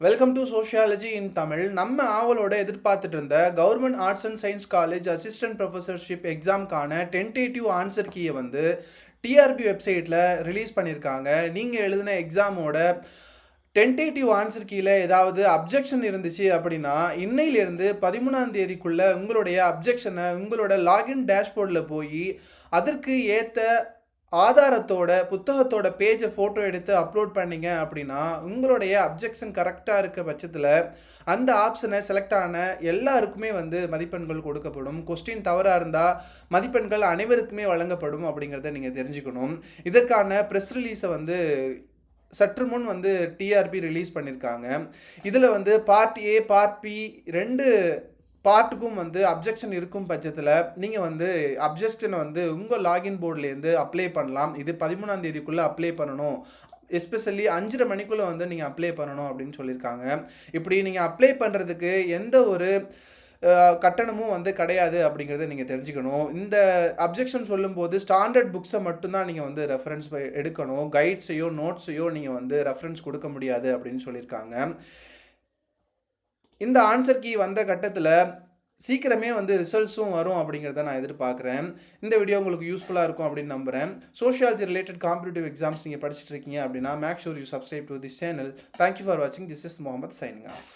Welcome to sociology in Tamil. நம்ம ஆவலோட எதிர்பார்த்துட்டு இருந்த government arts and science college assistant professorship எக்ஸாம்க்கான டென்டேட்டிவ் ஆன்சர் கீயை வந்து டிஆர்பி வெப்சைட்டில் ரிலீஸ் பண்ணியிருக்காங்க. நீங்கள் எழுதின எக்ஸாமோட டென்டேட்டிவ் ஆன்சர் கீழே ஏதாவது அப்ஜெக்ஷன் இருந்துச்சு அப்படின்னா இன்னையிலேருந்து 13ஆம் தேதிக்குள்ளே உங்களுடைய அப்ஜெக்ஷனை உங்களோட லாகின் டேஷ்போர்டில் போய் அதற்கு ஏற்ற ஆதாரத்தோட புத்தகத்தோட பேஜை ஃபோட்டோ எடுத்து அப்லோட் பண்ணிங்க அப்படின்னா உங்களுடைய அப்ஜெக்ஷன் கரெக்டாக இருக்க பட்சத்தில் அந்த ஆப்ஷனை செலக்ட் ஆன எல்லாருக்குமே வந்து மதிப்பெண்கள் கொடுக்கப்படும். கொஸ்டின் தவறாக இருந்தால் மதிப்பெண்கள் அனைவருக்குமே வழங்கப்படும் அப்படிங்கிறத நீங்கள் தெரிஞ்சுக்கணும். இதற்கான ப்ரெஸ் ரிலீஸை வந்து சற்று முன் வந்து டிஆர்பி ரிலீஸ் பண்ணியிருக்காங்க. இதில் வந்து பார்ட் ஏ பார்ட் பி 2 பார்ட்டுக்கும் வந்து அப்ஜெக்ஷன் இருக்கும் பட்சத்தில் நீங்கள் வந்து அப்ஜெக்ஷனை வந்து உங்கள் லாகின் போர்ட்லேருந்து அப்ளை பண்ணலாம். இது 13ஆம் தேதிக்குள்ளே அப்ளை பண்ணணும், எஸ்பெஷலி 5:30 மணிக்குள்ளே வந்து நீங்கள் அப்ளை பண்ணணும் அப்படின்னு சொல்லியிருக்காங்க. இப்படி நீங்கள் அப்ளை பண்ணுறதுக்கு எந்த ஒரு கட்டணமும் வந்து கிடையாது அப்படிங்கிறத நீங்கள் தெரிஞ்சுக்கணும். இந்த அப்ஜெக்ஷன் சொல்லும்போது ஸ்டாண்டர்ட் புக்ஸை மட்டும்தான் நீங்கள் வந்து ரெஃபரன்ஸ் எடுக்கணும். கைட்ஸையோ நோட்ஸையோ நீங்கள் வந்து ரெஃபரன்ஸ் கொடுக்க முடியாது அப்படின்னு சொல்லியிருக்காங்க. இந்த ஆன்சர் கீ வந்த கட்டத்தில் சீக்கிரமே வந்து ரிசல்ட்ஸும் வரும் அப்படிங்கிறத நான் எதிர்பார்க்குறேன். இந்த வீடியோ உங்களுக்கு யூஸ்ஃபுல்லாக இருக்கும் அப்படின்னு நம்புகிறேன். சோஷியாலஜி ரிலேட்டட் காம்படிட்டிவ் எக்ஸாம்ஸ் நீங்கள் படிச்சுட்டு இருக்கீங்க அப்படின்னா make sure you subscribe to this channel. Thank you for வாட்சிங். This is Mohammed signing of.